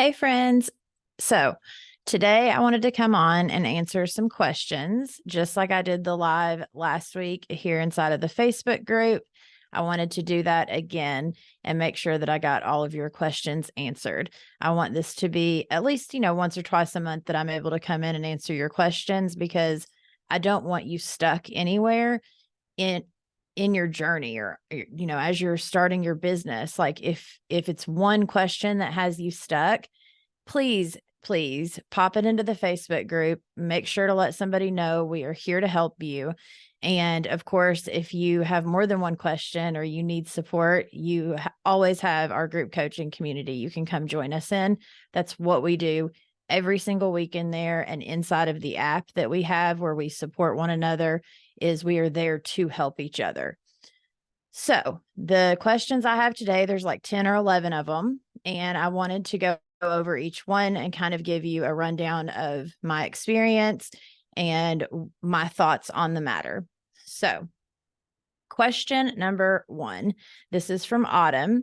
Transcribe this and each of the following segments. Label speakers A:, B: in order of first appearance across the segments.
A: Hey, friends. So today I wanted to come on and answer some questions, just like I did the live last week here inside of the Facebook group. I wanted to do that again and make sure that I got all of your questions answered. I want this to be at least, once or twice a month that I'm able to come in and answer your questions because I don't want you stuck anywhere in your journey or as you're starting your business. Like if it's one question that has you stuck, please pop it into the Facebook group. Make sure to let somebody know we are here to help you. And of course, if you have more than one question or you need support, you always have our group coaching community you can come join us in. That's what we do every single week in there, and inside of the app that we have where we support one another is we are there to help each other. So the questions I have today, there's like 10 or 11 of them, and I wanted to go over each one and kind of give you a rundown of my experience and my thoughts on the matter. So question number 1, this is from Autumn.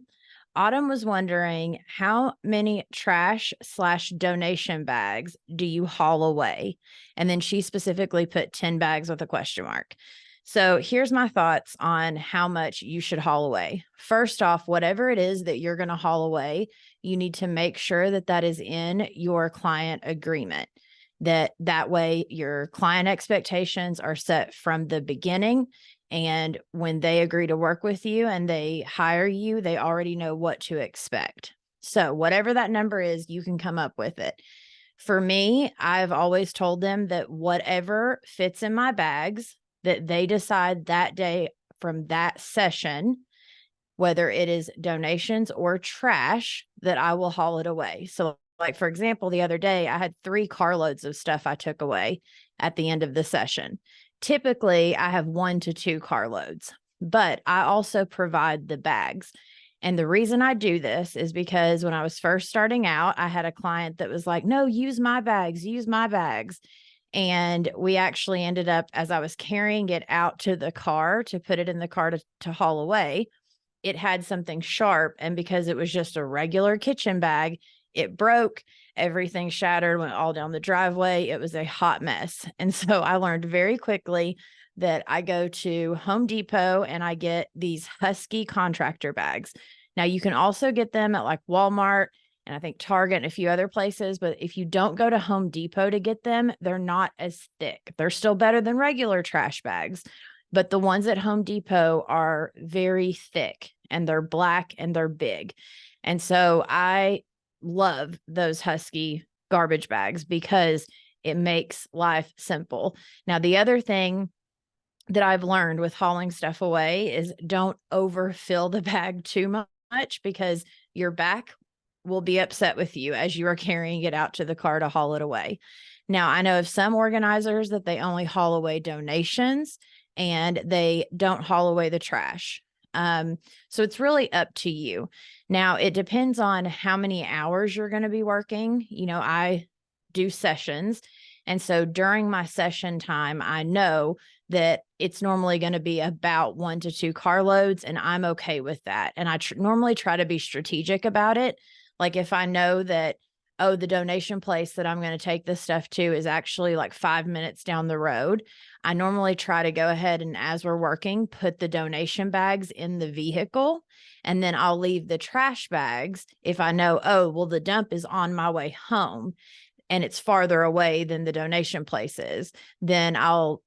A: Autumn was wondering, how many trash/donation bags do you haul away? And then she specifically put 10 bags with a question mark. So here's my thoughts on how much you should haul away. First off, whatever it is that you're going to haul away, you need to make sure that that is in your client agreement. That way your client expectations are set from the beginning. And when they agree to work with you and they hire you, they already know what to expect. So whatever that number is, you can come up with it. For me, I've always told them that whatever fits in my bags that they decide that day from that session, whether it is donations or trash, that I will haul it away. So like, for example, the other day I had 3 carloads of stuff I took away at the end of the session. Typically, I have 1 to 2 carloads, but I also provide the bags. And the reason I do this is because when I was first starting out, I had a client that was like, no, use my bags, use my bags. And we actually ended up, as I was carrying it out to the car to put it in the car to haul away, it had something sharp. And because it was just a regular kitchen bag, it broke, everything shattered, went all down the driveway. It was a hot mess. And so I learned very quickly that I go to Home Depot and I get these Husky contractor bags. Now you can also get them at like Walmart and I think Target and a few other places. But if you don't go to Home Depot to get them, they're not as thick. They're still better than regular trash bags. But the ones at Home Depot are very thick and they're black and they're big. And so I love those Husky garbage bags because it makes life simple. Now, the other thing that I've learned with hauling stuff away is don't overfill the bag too much because your back will be upset with you as you are carrying it out to the car to haul it away. Now, I know of some organizers that they only haul away donations and they don't haul away the trash. So it's really up to you. Now, it depends on how many hours you're going to be working. I do sessions. And so during my session time, I know that it's normally going to be about 1 to 2 carloads, and I'm okay with that. And I normally try to be strategic about it. Like if I know that, oh, the donation place that I'm going to take this stuff to is actually like 5 minutes down the road, I normally try to go ahead and as we're working, put the donation bags in the vehicle. And then I'll leave the trash bags if I know, oh, well, the dump is on my way home and it's farther away than the donation place is, then I'll,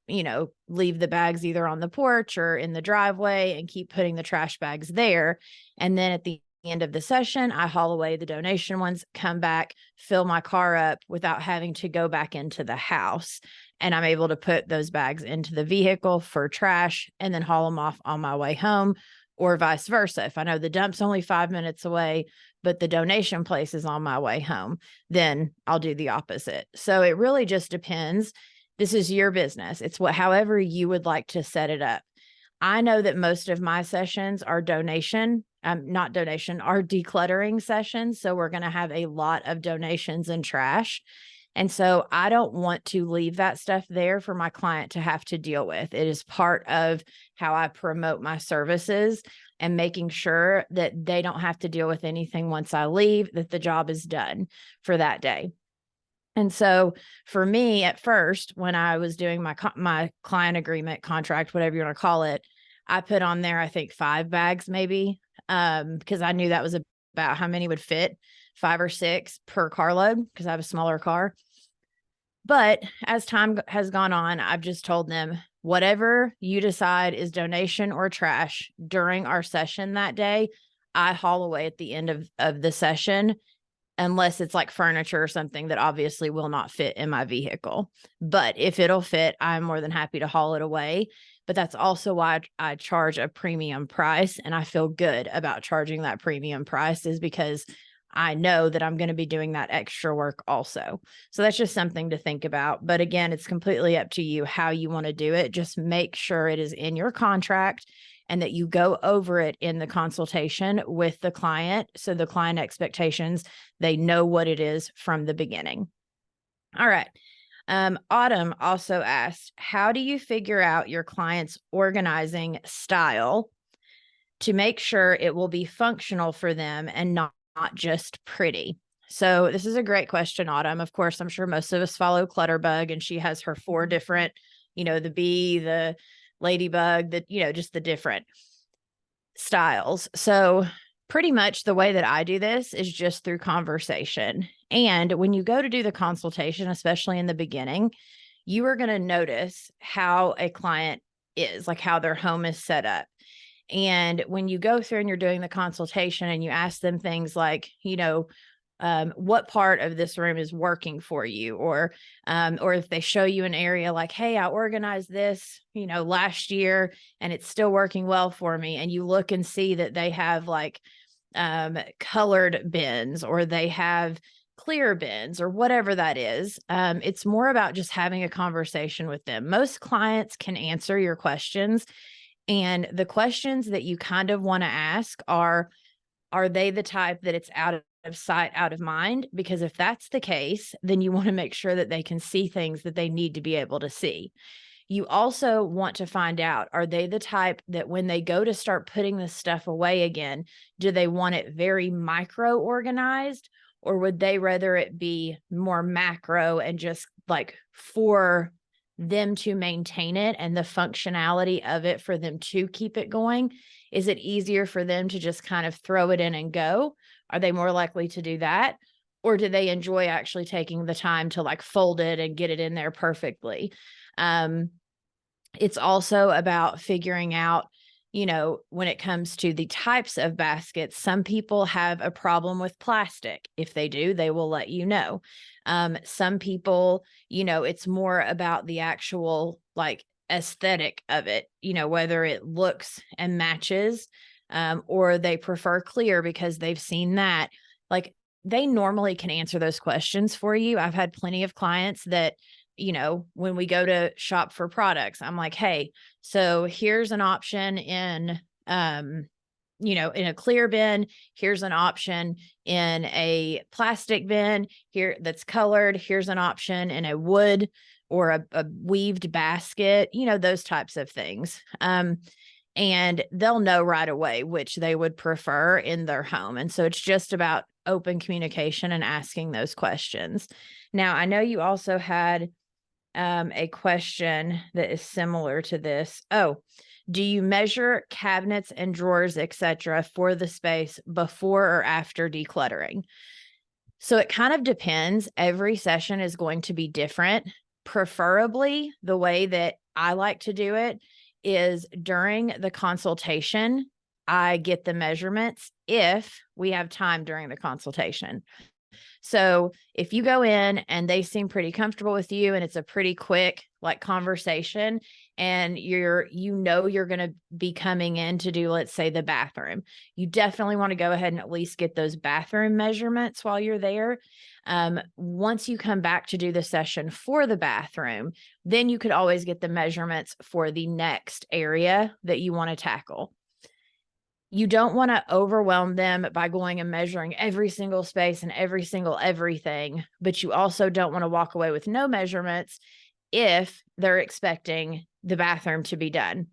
A: leave the bags either on the porch or in the driveway and keep putting the trash bags there. And then at the end of the session, I haul away the donation ones, come back, fill my car up without having to go back into the house. And I'm able to put those bags into the vehicle for trash and then haul them off on my way home, or vice versa. If I know the dump's only 5 minutes away, but the donation place is on my way home, then I'll do the opposite. So it really just depends. This is your business. It's however you would like to set it up. I know that most of my sessions are not donation, are decluttering sessions. So we're going to have a lot of donations and trash. And so I don't want to leave that stuff there for my client to have to deal with. It is part of how I promote my services and making sure that they don't have to deal with anything once I leave, that the job is done for that day. And so for me at first, when I was doing my client agreement contract, whatever you want to call it, I put on there, I think 5 bags maybe, because I knew that was about how many would fit, 5 or 6 per carload, because I have a smaller car. But as time has gone on, I've just told them, whatever you decide is donation or trash during our session that day, I haul away at the end of the session, unless it's like furniture or something that obviously will not fit in my vehicle. But if it'll fit, I'm more than happy to haul it away. But that's also why I charge a premium price, and I feel good about charging that premium price, is because I know that I'm going to be doing that extra work also. So that's just something to think about. But again, it's completely up to you how you want to do it. Just make sure it is in your contract and that you go over it in the consultation with the client. So the client expectations, they know what it is from the beginning. All right. Autumn also asked, how do you figure out your client's organizing style to make sure it will be functional for them and not just pretty? So this is a great question, Autumn. Of course, I'm sure most of us follow Clutterbug, and she has her 4 different, the bee, the ladybug, just the different styles. So pretty much the way that I do this is just through conversation. And when you go to do the consultation, especially in the beginning, you are going to notice how a client is, like how their home is set up. And when you go through and you're doing the consultation and you ask them things like, what part of this room is working for you? Or if they show you an area like, hey, I organized this, last year and it's still working well for me. And you look and see that they have like colored bins, or they have clear bins, or whatever that is. It's more about just having a conversation with them. Most clients can answer your questions. And the questions that you kind of want to ask are they the type that it's out of sight, out of mind? Because if that's the case, then you want to make sure that they can see things that they need to be able to see. You also want to find out, are they the type that when they go to start putting this stuff away again, do they want it very micro organized, or would they rather it be more macro and just like for them to maintain it and the functionality of it for them to keep it going? Is it easier for them to just kind of throw it in and go? Are they more likely to do that? Or do they enjoy actually taking the time to like fold it and get it in there perfectly? It's also about figuring out, when it comes to the types of baskets, some people have a problem with plastic. If they do, they will let you know. Some people, it's more about the actual like aesthetic of it, whether it looks and matches, or they prefer clear because they've seen that. Like, they normally can answer those questions for you. I've had plenty of clients that, when we go to shop for products, I'm like, hey, so here's an option in, in a clear bin. Here's an option in a plastic bin here that's colored. Here's an option in a wood or a weaved basket, those types of things. And they'll know right away which they would prefer in their home. And so it's just about open communication and asking those questions. Now, I know you also had a question that is similar to this. Oh, do you measure cabinets and drawers, etc., for the space before or after decluttering? So it kind of depends. Every session is going to be different. Preferably, the way that I like to do it is during the consultation, I get the measurements if we have time during the consultation. So if you go in and they seem pretty comfortable with you and it's a pretty quick like conversation, and you're going to be coming in to do, let's say, the bathroom, you definitely want to go ahead and at least get those bathroom measurements while you're there. Once you come back to do the session for the bathroom, then you could always get the measurements for the next area that you want to tackle. You don't want to overwhelm them by going and measuring every single space and every single everything, but you also don't want to walk away with no measurements if they're expecting the bathroom to be done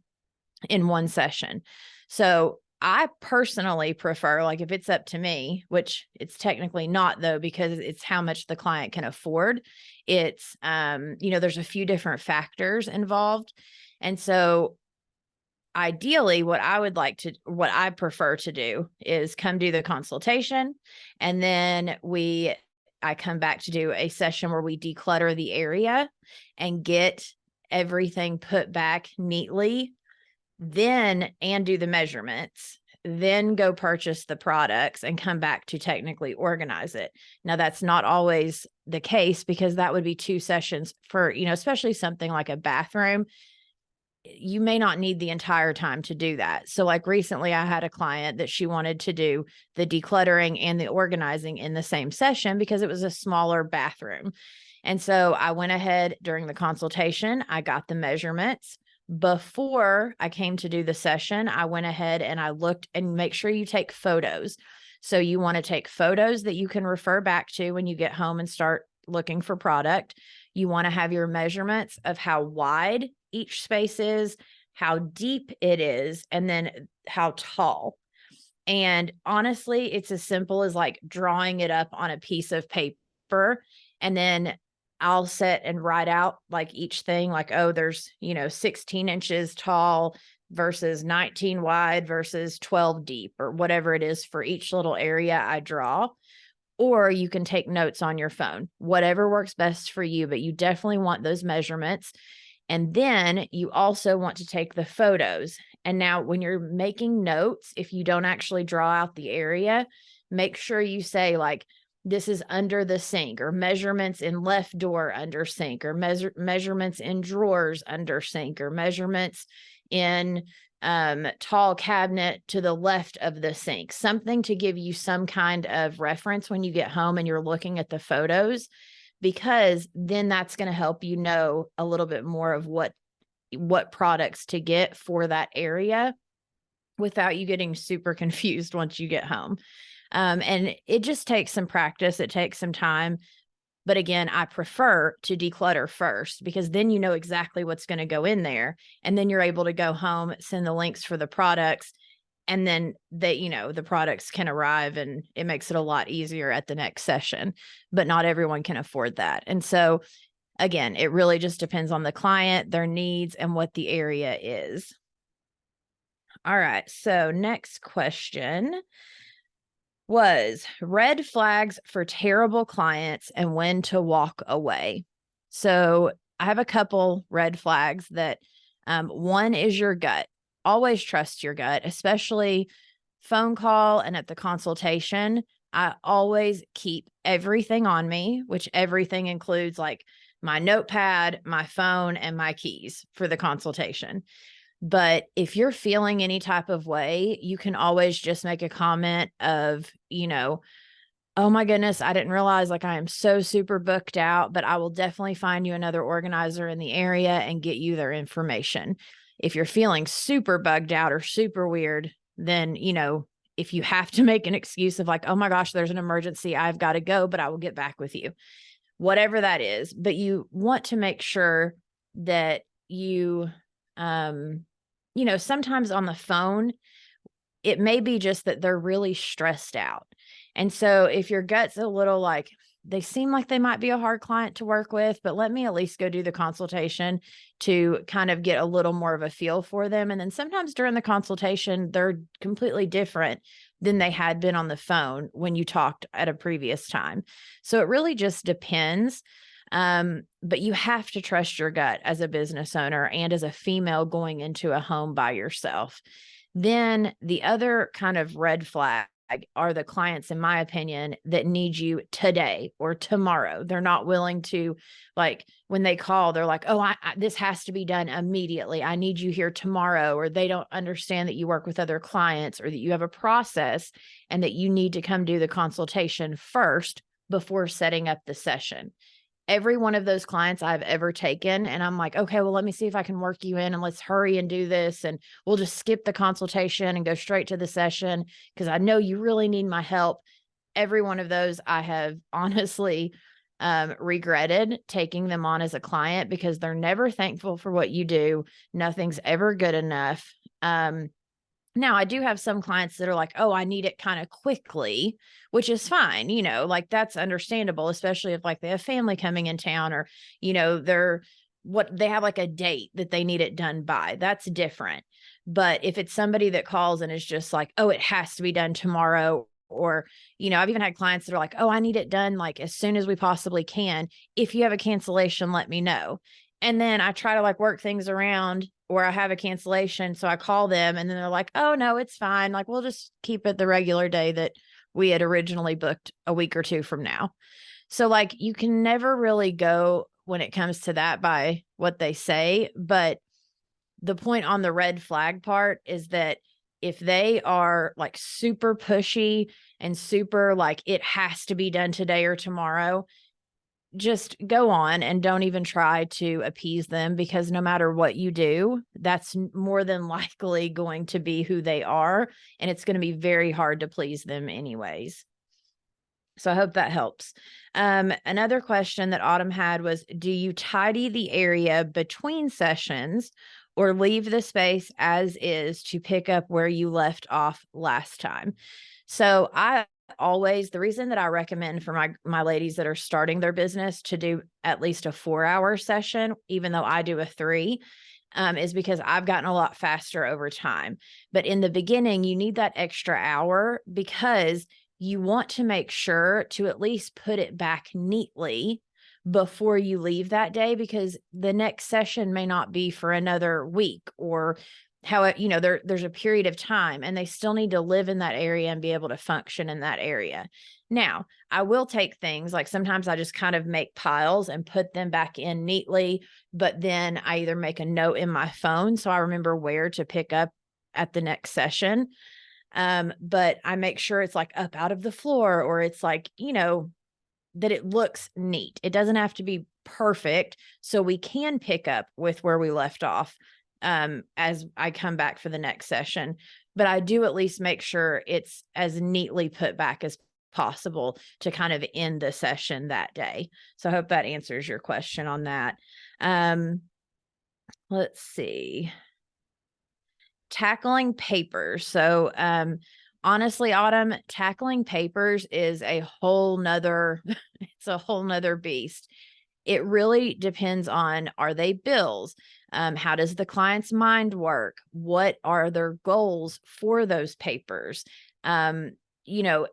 A: in one session. So I personally prefer, like if it's up to me, which it's technically not though, because it's how much the client can afford. It's, there's a few different factors involved. And so ideally what I prefer to do is come do the consultation. And then I come back to do a session where we declutter the area and get everything put back neatly, and do the measurements, then go purchase the products and come back to technically organize it. Now that's not always the case, because that would be 2 sessions for, especially something like a bathroom. You may not need the entire time to do that. So like recently I had a client that she wanted to do the decluttering and the organizing in the same session because it was a smaller bathroom. And so I went ahead during the consultation, I got the measurements. Before I came to do the session, I went ahead and I looked, and make sure you take photos. So you want to take photos that you can refer back to when you get home and start looking for product. You want to have your measurements of how wide each space is, how deep it is, and then how tall. And honestly, it's as simple as like drawing it up on a piece of paper, and then I'll sit and write out like each thing, like, oh, there's, 16 inches tall versus 19 wide versus 12 deep, or whatever it is for each little area I draw. Or you can take notes on your phone, whatever works best for you, but you definitely want those measurements. And then you also want to take the photos. And now when you're making notes, if you don't actually draw out the area, make sure you say like, this is under the sink, or measurements in left door under sink, or measurements in drawers under sink, or measurements in tall cabinet to the left of the sink, something to give you some kind of reference when you get home and you're looking at the photos, because then that's going to help you know a little bit more of what products to get for that area without you getting super confused once you get home. And it just takes some practice. It takes some time. But again, I prefer to declutter first, because then you know exactly what's going to go in there. And then you're able to go home, send the links for the products, and then the products can arrive, and it makes it a lot easier at the next session. But not everyone can afford that. And so again, it really just depends on the client, their needs, and what the area is. All right. So next question was red flags for terrible clients and when to walk away. So I have a couple red flags that one is your gut. Always trust your gut, especially phone call and at the consultation. I always keep everything on me, which everything includes like my notepad, my phone, and my keys for the consultation. But if you're feeling any type of way, you can always just make a comment of, oh my goodness, I didn't realize, like, I am so super booked out, but I will definitely find you another organizer in the area and get you their information. If you're feeling super bugged out or super weird, then, if you have to make an excuse of like, oh my gosh, there's an emergency, I've got to go, but I will get back with you, whatever that is. But you want to make sure that you, sometimes on the phone, it may be just that they're really stressed out. And so if your gut's a little like, they seem like they might be a hard client to work with, but let me at least go do the consultation to kind of get a little more of a feel for them. And then sometimes during the consultation, they're completely different than they had been on the phone when you talked at a previous time. So it really just depends. But you have to trust your gut as a business owner and as a female going into a home by yourself. Then the other kind of red flag are the clients, in my opinion, that need you today or tomorrow. They're not willing to, like, when they call, they're like, oh, this has to be done immediately. I need you here tomorrow. Or they don't understand that you work with other clients, or that you have a process and that you need to come do the consultation first before setting up the session. every one of those clients I've ever taken, and I'm like, okay, well, let me see if I can work you in and let's hurry and do this. And we'll just skip the consultation and go straight to the session because I know you really need my help. Every one of those I have honestly regretted taking them on as a client because they're never thankful for what you do. Nothing's ever good enough. Now I do have some clients that are like, oh, I need it kind of quickly, which is fine. Like that's understandable, especially if like they have family coming in town or, they have like a date that they need it done by. That's different. But if it's somebody that calls and is just like, oh, it has to be done tomorrow, or, I've even had clients that are like, oh, I need it done like as soon as we possibly can. If you have a cancellation, let me know. And then I try to like work things around or I have a cancellation. So I call them and then they're like, oh, no, it's fine. Like, we'll just keep it the regular day that we had originally booked a week or two from now. So like, you can never really go when it comes to that by what they say. But the point on the red flag part is that if they are like super pushy and super like, it has to be done today or tomorrow, just go on and don't even try to appease them, because no matter what you do, that's more than likely going to be who they are. And it's going to be very hard to please them anyways. So I hope that helps. Another question that Autumn had was, do you tidy the area between sessions or leave the space as is to pick up where you left off last time? So the reason that I recommend for my ladies that are starting their business to do at least a 4-hour session, even though I do a 3, is because I've gotten a lot faster over time. But in the beginning, you need that extra hour because you want to make sure to at least put it back neatly before you leave that day, because the next session may not be for another week or there's a period of time and they still need to live in that area and be able to function in that area. Now, I will take things like sometimes I just kind of make piles and put them back in neatly, but then I either make a note in my phone so I remember where to pick up at the next session. But I make sure it's like up out of the floor, or it's like, that it looks neat. It doesn't have to be perfect. So we can pick up with where we left off as I come back for the next session. But I do at least make sure it's as neatly put back as possible to kind of end the session that day. So I hope that answers your question on that. Let's see. Tackling papers. So, honestly, Autumn, tackling papers is a whole nother, it's a whole nother beast. It really depends on, are they bills? How does the client's mind work? What are their goals for those papers?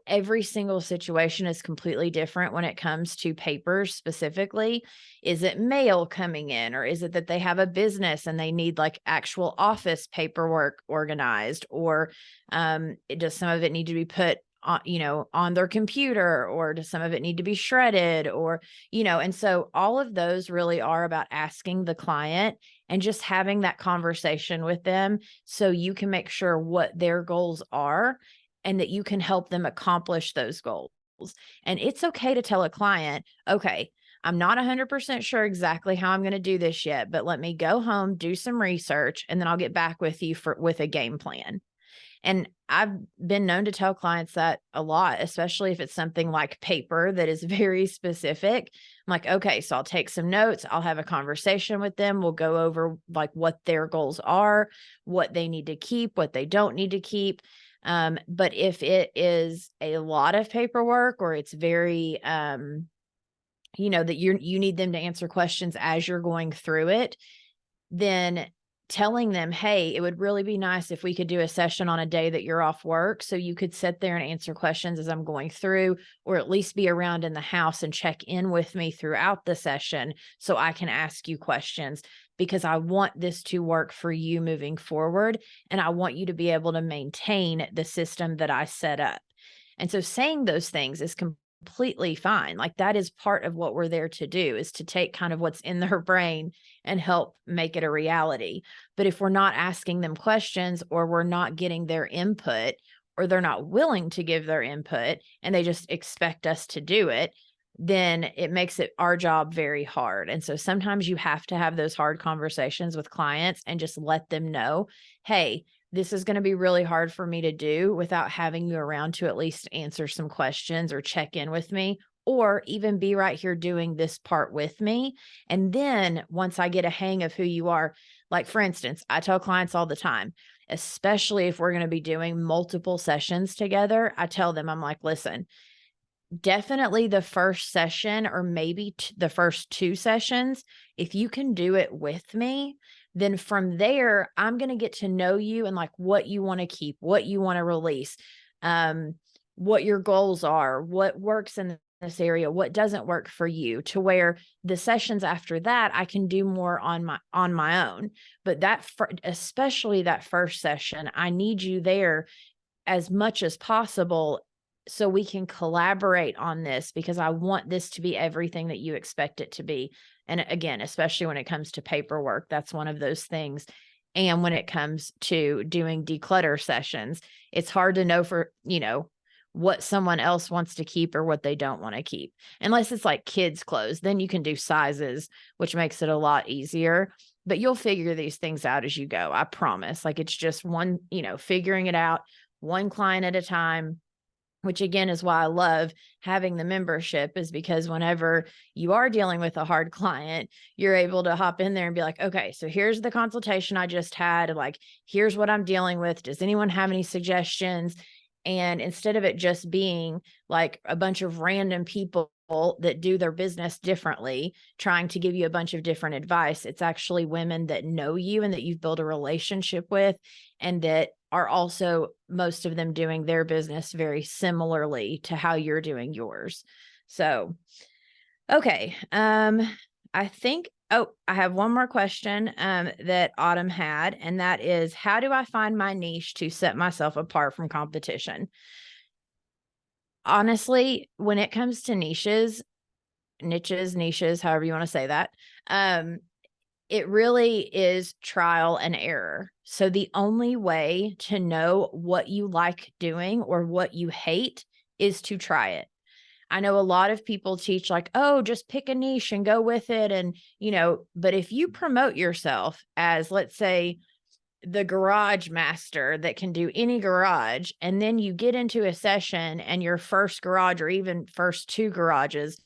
A: Every single situation is completely different when it comes to papers specifically. Is it mail coming in, or is it that they have a business and they need like actual office paperwork organized, or does some of it need to be put on their computer, or does some of it need to be shredded, or, and so all of those really are about asking the client and just having that conversation with them so you can make sure what their goals are and that you can help them accomplish those goals. And it's okay to tell a client, okay, I'm not 100% sure exactly how I'm going to do this yet, but let me go home, do some research, and then I'll get back with you with a game plan. And I've been known to tell clients that a lot, especially if it's something like paper that is very specific. I'm like, okay, so I'll take some notes. I'll have a conversation with them. We'll go over like what their goals are, what they need to keep, what they don't need to keep. But if it is a lot of paperwork, or it's very, that you need them to answer questions as you're going through it, then telling them, hey, it would really be nice if we could do a session on a day that you're off work, so you could sit there and answer questions as I'm going through, or at least be around in the house and check in with me throughout the session so I can ask you questions, because I want this to work for you moving forward. And I want you to be able to maintain the system that I set up. And so saying those things is completely fine. Like, that is part of what we're there to do, is to take kind of what's in their brain and help make it a reality. But if we're not asking them questions, or we're not getting their input, or they're not willing to give their input and they just expect us to do it, then it makes our job very hard. And so sometimes you have to have those hard conversations with clients and just let them know, hey, this is going to be really hard for me to do without having you around to at least answer some questions or check in with me, or even be right here doing this part with me. And then once I get a hang of who you are, like for instance, I tell clients all the time, especially if we're going to be doing multiple sessions together, I tell them, I'm like, listen, definitely the first session or maybe the first 2 sessions, if you can do it with me, then from there, I'm going to get to know you and like what you want to keep, what you want to release, um, what your goals are, what works in this area, what doesn't work for you, to where the sessions after that I can do more on my own. But especially that first session, I need you there as much as possible so we can collaborate on this, because I want this to be everything that you expect it to be. And again, especially when it comes to paperwork, that's one of those things. And when it comes to doing declutter sessions, it's hard to know what someone else wants to keep or what they don't want to keep. Unless it's like kids' clothes, then you can do sizes, which makes it a lot easier. But you'll figure these things out as you go. I promise. Like it's just figuring it out one client at a time, which again is why I love having the membership, is because whenever you are dealing with a hard client, you're able to hop in there and be like, okay, so here's the consultation I just had. Like, here's what I'm dealing with. Does anyone have any suggestions? And instead of it just being like a bunch of random people that do their business differently, trying to give you a bunch of different advice, it's actually women that know you and that you've built a relationship with, and that are also, most of them, doing their business very similarly to how you're doing yours. So, okay. I think, I have one more question that Autumn had, and that is, how do I find my niche to set myself apart from competition? Honestly, when it comes to niches, however you want to say that, it really is trial and error. So the only way to know what you like doing or what you hate is to try it. I know a lot of people teach like, oh, just pick a niche and go with it. And, but if you promote yourself as, let's say, the garage master that can do any garage, and then you get into a session and your first garage or even first 2 garages,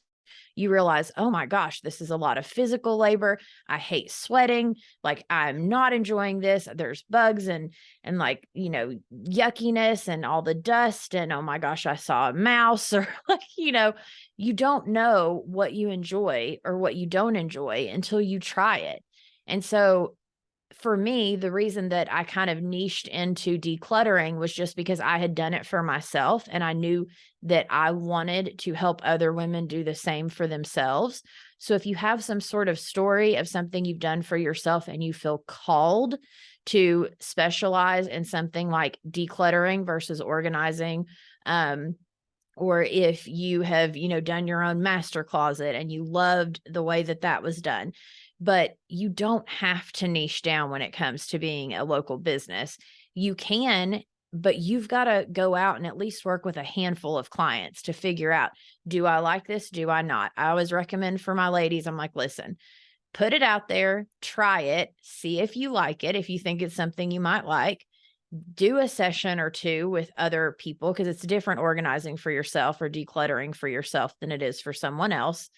A: you realize, oh my gosh, this is a lot of physical labor. I hate sweating. Like, I'm not enjoying this. There's bugs and like, yuckiness and all the dust. And oh my gosh, I saw a mouse, or like, you don't know what you enjoy or what you don't enjoy until you try it. And so for me, the reason that I kind of niched into decluttering was just because I had done it for myself, and I knew that I wanted to help other women do the same for themselves. So if you have some sort of story of something you've done for yourself and you feel called to specialize in something like decluttering versus organizing, or if you have, done your own master closet and you loved the way that was done, but you don't have to niche down when it comes to being a local business. You can, but you've got to go out and at least work with a handful of clients to figure out, do I like this? Do I not? I always recommend for my ladies, I'm like, listen, put it out there, try it, see if you like it. If you think it's something you might like, do a session or 2 with other people, because it's different organizing for yourself or decluttering for yourself than it is for someone else.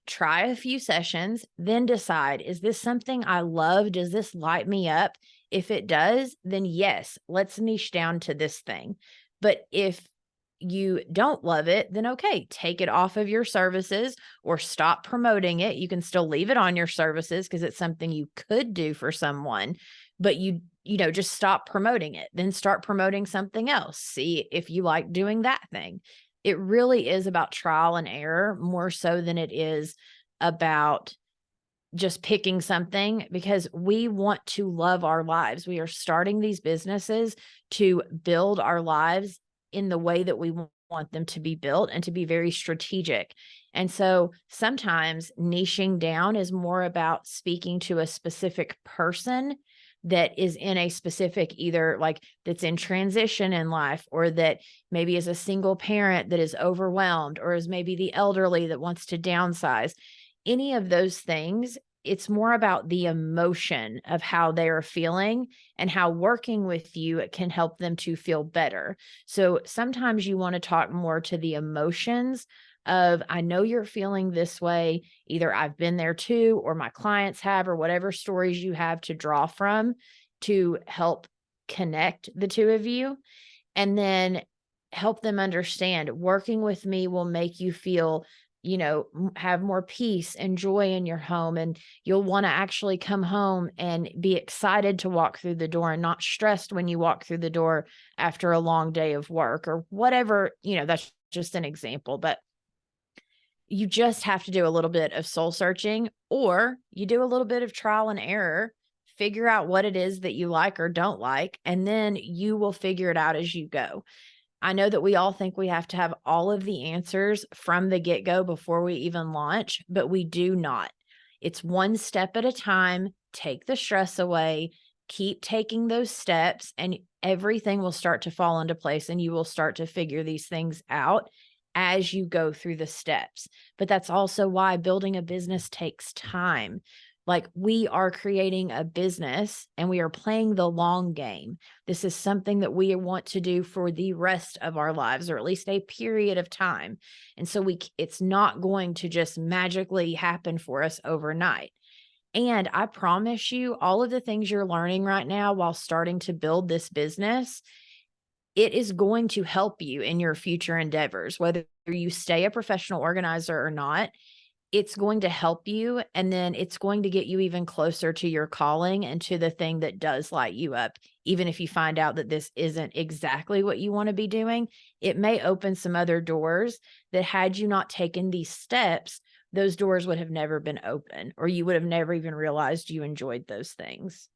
A: Try a few sessions, then decide, is this something I love? Does this light me up? If it does, then yes, let's niche down to this thing. But if you don't love it, then okay, take it off of your services or stop promoting it. You can still leave it on your services because it's something you could do for someone, but just stop promoting it. Then start promoting something else. See if you like doing that thing. It really is about trial and error more so than it is about just picking something, because we want to love our lives. We are starting these businesses to build our lives in the way that we want them to be built and to be very strategic. And so sometimes niching down is more about speaking to a specific person that is in a specific, either like that's in transition in life, or that maybe is a single parent that is overwhelmed, or is maybe the elderly that wants to downsize, any of those things, it's more about the emotion of how they are feeling and how working with you can help them to feel better. So sometimes you want to talk more to the emotions of, I know you're feeling this way. Either I've been there too, or my clients have, or whatever stories you have to draw from to help connect the two of you. And then help them understand working with me will make you feel, have more peace and joy in your home. And you'll want to actually come home and be excited to walk through the door and not stressed when you walk through the door after a long day of work or whatever. That's just an example, but you just have to do a little bit of soul searching, or you do a little bit of trial and error, figure out what it is that you like or don't like, and then you will figure it out as you go. I know that we all think we have to have all of the answers from the get-go before we even launch, but we do not. It's one step at a time. Take the stress away, keep taking those steps, and everything will start to fall into place, and you will start to figure these things out as you go through the steps. But that's also why building a business takes time. Like, we are creating a business and we are playing the long game. This is something that we want to do for the rest of our lives, or at least a period of time. And so it's not going to just magically happen for us overnight. And I promise you, all of the things you're learning right now while starting to build this business, it is going to help you in your future endeavors, whether you stay a professional organizer or not. It's going to help you, and then it's going to get you even closer to your calling and to the thing that does light you up. Even if you find out that this isn't exactly what you want to be doing, it may open some other doors that, had you not taken these steps, those doors would have never been open, or you would have never even realized you enjoyed those things.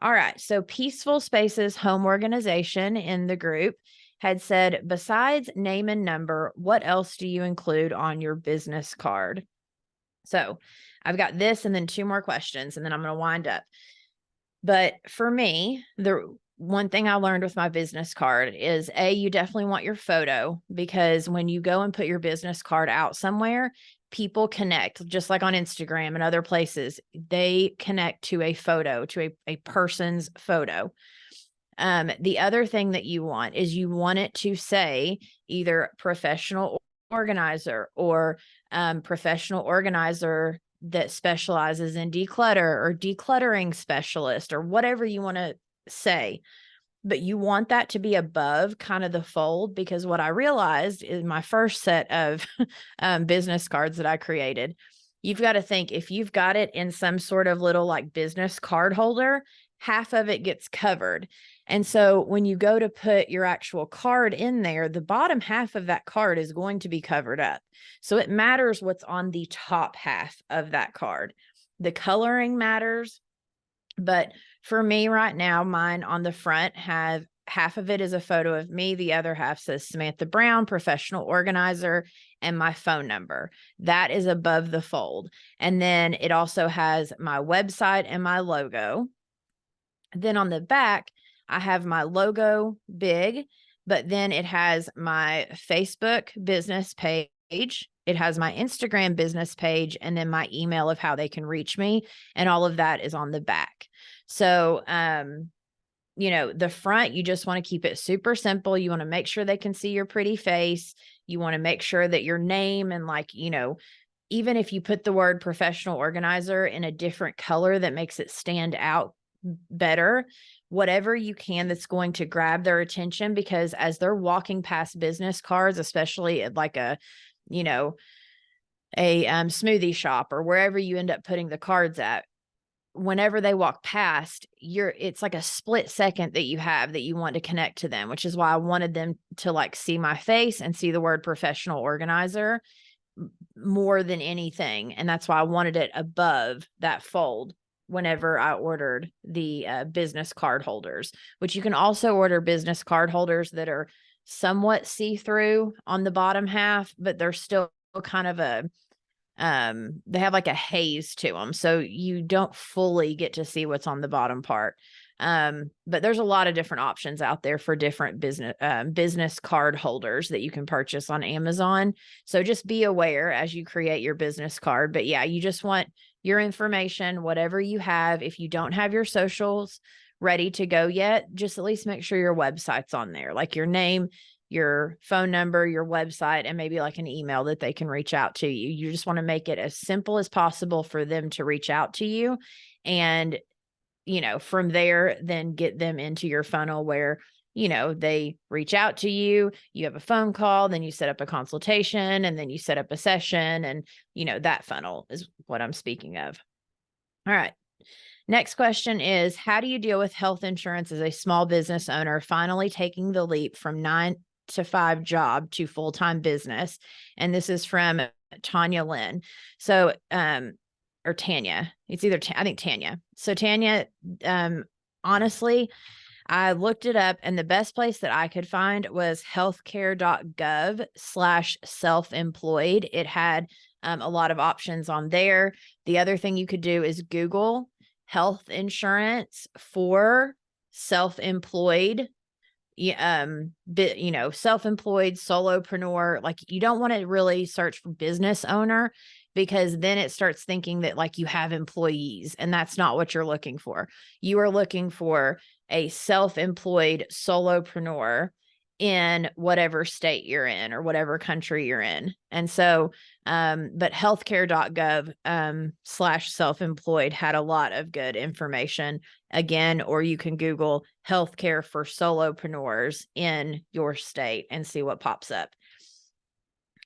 A: All right. So Peaceful Spaces Home Organization in the group had said, besides name and number, what else do you include on your business card? So I've got this and then two more questions, and then I'm going to wind up. But for me, the one thing I learned with my business card is, you definitely want your photo, because when you go and put your business card out somewhere, people connect, just like on Instagram and other places. They connect to a photo, to a person's photo. The other thing that you want is, you want it to say either professional organizer or professional organizer that specializes in declutter, or decluttering specialist, or whatever you want to say. But you want that to be above kind of the fold, because what I realized in my first set of business cards that I created, you've got to think, if you've got it in some sort of little like business card holder, half of it gets covered. And so when you go to put your actual card in there, the bottom half of that card is going to be covered up. So it matters what's on the top half of that card. The coloring matters. But for me right now, mine on the front have half of it is a photo of me. The other half says Samantha Brown, professional organizer, and my phone number. That is above the fold. And then it also has my website and my logo. Then on the back, I have my logo big, but then it has my Facebook business page. It has my Instagram business page, and then my email of how they can reach me. And all of that is on the back. So, the front, you just want to keep it super simple. You want to make sure they can see your pretty face. You want to make sure that your name, and even if you put the word professional organizer in a different color that makes it stand out better, whatever you can that's going to grab their attention, because as they're walking past business cards, especially at like a smoothie shop or wherever you end up putting the cards at, whenever they walk past, it's like a split second that you want to connect to them, which is why I wanted them to like see my face and see the word professional organizer more than anything. And that's why I wanted it above that fold whenever I ordered the business card holders, which you can also order business card holders that are somewhat see-through on the bottom half, but they're still kind of they have like a haze to them. So you don't fully get to see what's on the bottom part. But there's a lot of different options out there for different business card holders that you can purchase on Amazon. So just be aware as you create your business card. But yeah, you just want your information, whatever you have. If you don't have your socials ready to go yet, just at least make sure your website's on there, like your name, your phone number, your website, and maybe like an email that they can reach out to you. You just want to make it as simple as possible for them to reach out to you. And, from there, then get them into your funnel where, they reach out to you, you have a phone call, then you set up a consultation, and then you set up a session. And, that funnel is what I'm speaking of. All right. Next question is, how do you deal with health insurance as a small business owner, finally taking the leap from 9-to-5 job to full-time business? And this is from Tanya Lynn. So, or Tanya, it's either, I think Tanya. So Tanya, honestly, I looked it up, and the best place that I could find was healthcare.gov/self-employed. It had a lot of options on there. The other thing you could do is Google health insurance for self-employed, self-employed solopreneur. Like, you don't want to really search for business owner, because then it starts thinking that like you have employees, and that's not what you're looking for. You are looking for a self-employed solopreneur in whatever state you're in or whatever country you're in. And so, but healthcare.gov /self-employed had a lot of good information again, or you can Google healthcare for solopreneurs in your state and see what pops up.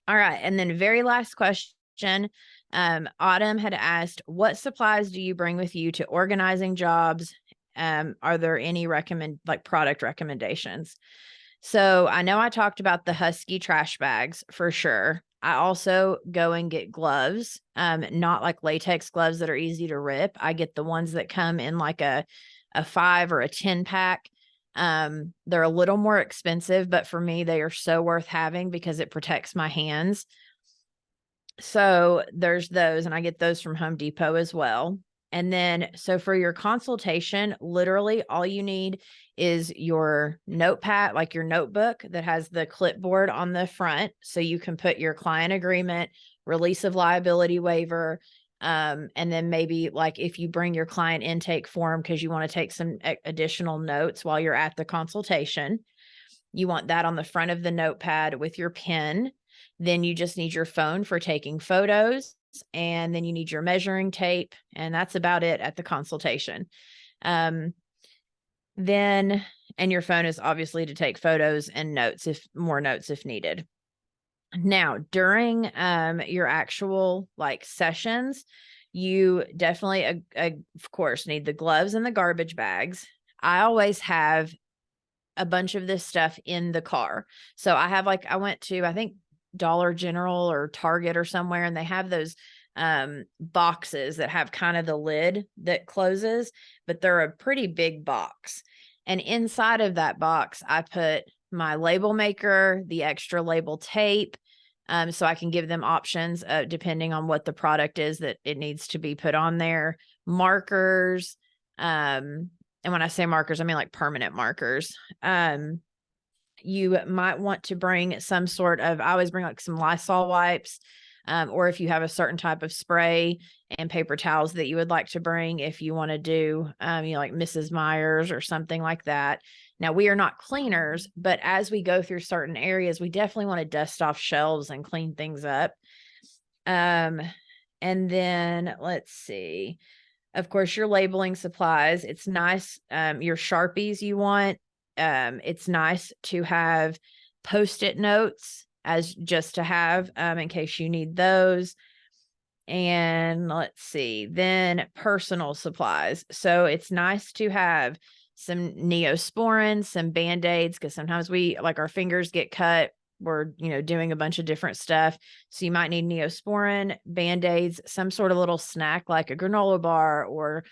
A: All right. And then very last question. Autumn had asked, what supplies do you bring with you to organizing jobs? Are there any product recommendations? So I know I talked about the Husky trash bags for sure. I also go and get gloves, not like latex gloves that are easy to rip. I get the ones that come in like a 5 or a 10 pack. They're a little more expensive, but for me, they are so worth having because it protects my hands. So there's those, and I get those from Home Depot as well. And then, so for your consultation, literally all you need is your notepad, like your notebook that has the clipboard on the front. So you can put your client agreement, release of liability waiver, and then maybe like if you bring your client intake form because you want to take some additional notes while you're at the consultation, you want that on the front of the notepad with your pen. Then you just need your phone for taking photos. And then you need your measuring tape, and that's about it at the consultation. And your phone is obviously to take photos and notes, if needed. Now, during your actual like sessions, you definitely, of course, need the gloves and the garbage bags. I always have a bunch of this stuff in the car. So I have I went to, I think, Dollar General or Target or somewhere, and they have those boxes that have kind of the lid that closes, but they're a pretty big box. And inside of that box, I put my label maker, the extra label tape, so I can give them options depending on what the product is that it needs to be put on there, markers, and when I say markers, I mean like permanent markers. You might want to bring some sort of, I always bring like some Lysol wipes, or if you have a certain type of spray and paper towels that you would like to bring, if you want to do, like Mrs. Myers or something like that. Now, we are not cleaners, but as we go through certain areas, we definitely want to dust off shelves and clean things up. And then let's see, of course, your labeling supplies. It's nice. Your Sharpies you want. It's nice to have Post-it notes as just to have in case you need those. And let's see, then personal supplies. So it's nice to have some Neosporin, some Band-Aids, because sometimes we our fingers get cut. We're, doing a bunch of different stuff. So you might need Neosporin, Band-Aids, some sort of little snack like a granola bar, or,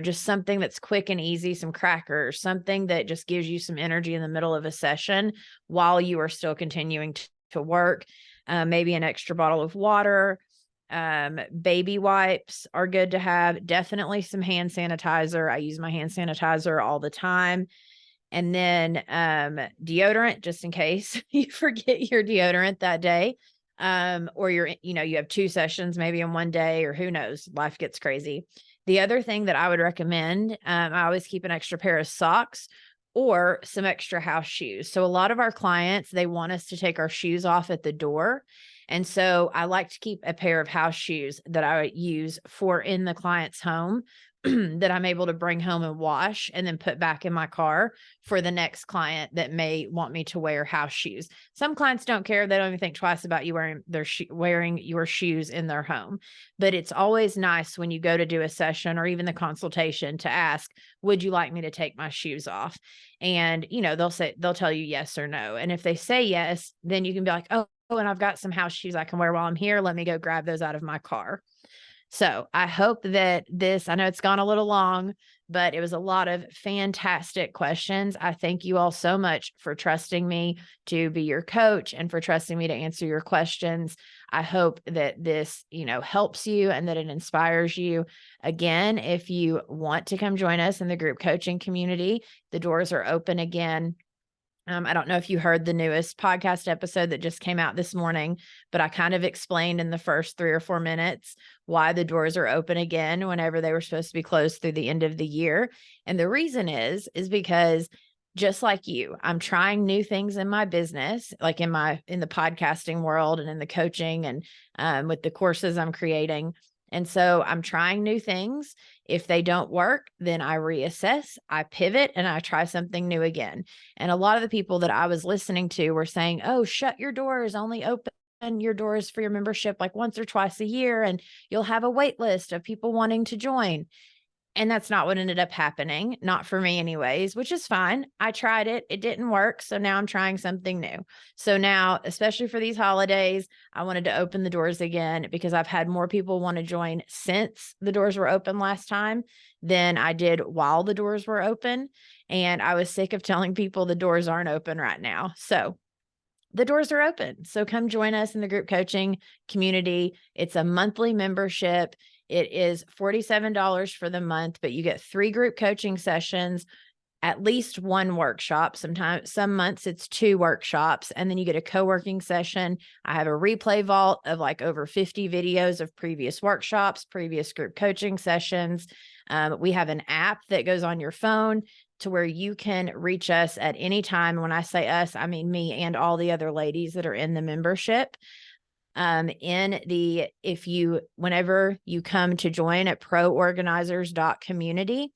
A: just something that's quick and easy, some crackers, something that just gives you some energy in the middle of a session while you are still continuing to work. Maybe an extra bottle of water. Baby wipes are good to have. Definitely some hand sanitizer. I use my hand sanitizer all the time. And then deodorant, just in case you forget your deodorant that day. Or you have 2 sessions maybe in one day, or who knows, life gets crazy. The other thing that I would recommend, I always keep an extra pair of socks or some extra house shoes. So a lot of our clients, they want us to take our shoes off at the door. And so I like to keep a pair of house shoes that I use for in the client's home that I'm able to bring home and wash and then put back in my car for the next client that may want me to wear house shoes. Some clients don't care. They don't even think twice about you wearing your shoes in their home. But it's always nice when you go to do a session or even the consultation to ask, would you like me to take my shoes off? And, they'll tell you yes or no. And if they say yes, then you can be like, oh, and I've got some house shoes I can wear while I'm here. Let me go grab those out of my car. So I hope that I know it's gone a little long, but it was a lot of fantastic questions. I thank you all so much for trusting me to be your coach and for trusting me to answer your questions. I hope that this, helps you and that it inspires you. Again, if you want to come join us in the group coaching community, the doors are open again. I don't know if you heard the newest podcast episode that just came out this morning, but I kind of explained in the first 3 or 4 minutes why the doors are open again whenever they were supposed to be closed through the end of the year. And the reason is because just like you, I'm trying new things in my business, like in the podcasting world and in the coaching and with the courses I'm creating. And so I'm trying new things. If they don't work, then I reassess, I pivot, and I try something new again. And a lot of the people that I was listening to were saying, oh, shut your doors, only open your doors for your membership like once or twice a year, and you'll have a wait list of people wanting to join. And that's not what ended up happening, not for me anyways, which is fine. I tried it. It didn't work. So now I'm trying something new. So now, especially for these holidays, I wanted to open the doors again because I've had more people want to join since the doors were open last time than I did while the doors were open. And I was sick of telling people the doors aren't open right now. So the doors are open. So come join us in the group coaching community. It's a monthly membership. It is $47 for the month, but you get 3 group coaching sessions, at least 1 workshop. Sometimes, some months it's 2 workshops, and then you get a co-working session. I have a replay vault of like over 50 videos of previous workshops, previous group coaching sessions. We have an app that goes on your phone to where you can reach us at any time. When I say us, I mean me and all the other ladies that are in the membership. Whenever you come to join at proorganizers.community,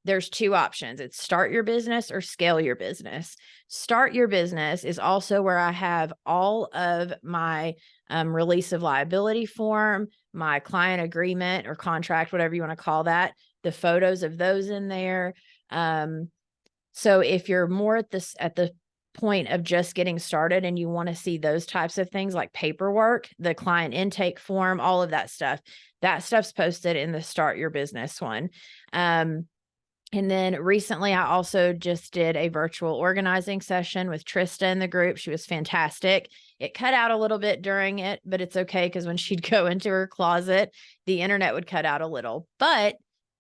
A: there's 2 options. It's start your business or scale your business. Start your business is also where I have all of my release of liability form, my client agreement or contract, whatever you want to call that, the photos of those in there. So if you're more at the point of just getting started and you want to see those types of things like paperwork, the client intake form, all of that stuff's posted in the Start Your Business one. And then recently I also just did a virtual organizing session with Trista in the group. She was fantastic. It cut out a little bit during it, but it's okay because when she'd go into her closet, the internet would cut out a little. But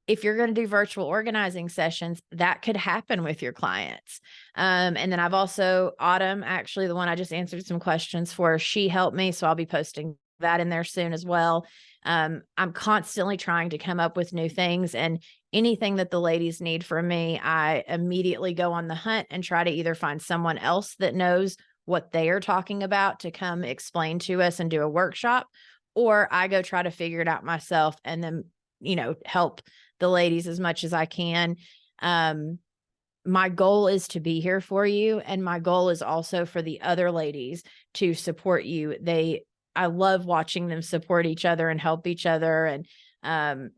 A: if you're going to do virtual organizing sessions, that could happen with your clients. And then I've also, Autumn, actually the one I just answered some questions for, she helped me. So I'll be posting that in there soon as well. I'm constantly trying to come up with new things, and anything that the ladies need from me, I immediately go on the hunt and try to either find someone else that knows what they are talking about to come explain to us and do a workshop, or I go try to figure it out myself and then, help the ladies as much as I can. My goal is to be here for you. And my goal is also for the other ladies to support you. I love watching them support each other and help each other. And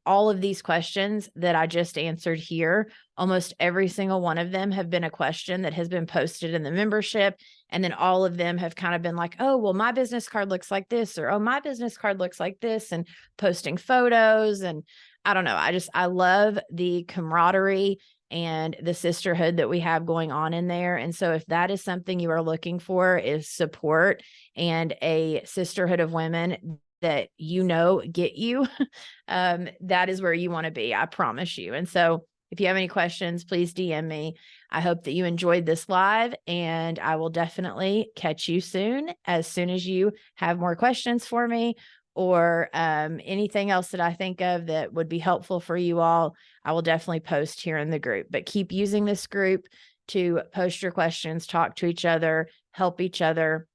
A: all of these questions that I just answered here, almost every single one of them have been a question that has been posted in the membership. And then all of them have kind of been like, oh, well, my business card looks like this, or, oh, my business card looks like this, and posting photos. And I don't know. I love the camaraderie and the sisterhood that we have going on in there. And so if that is something you are looking for, is support and a sisterhood of women that get you, that is where you want to be. I promise you. And so if you have any questions, please DM me. I hope that you enjoyed this live, and I will definitely catch you soon as you have more questions for me, or anything else that I think of that would be helpful for you all. I will definitely post here in the group, but keep using this group to post your questions, talk to each other, help each other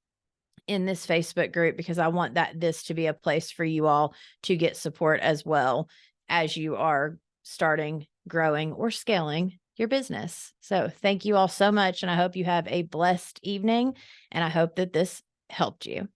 A: in this Facebook group, because I want this to be a place for you all to get support as well as you are starting, growing, or scaling your business. So thank you all so much. And I hope you have a blessed evening. And I hope that this helped you.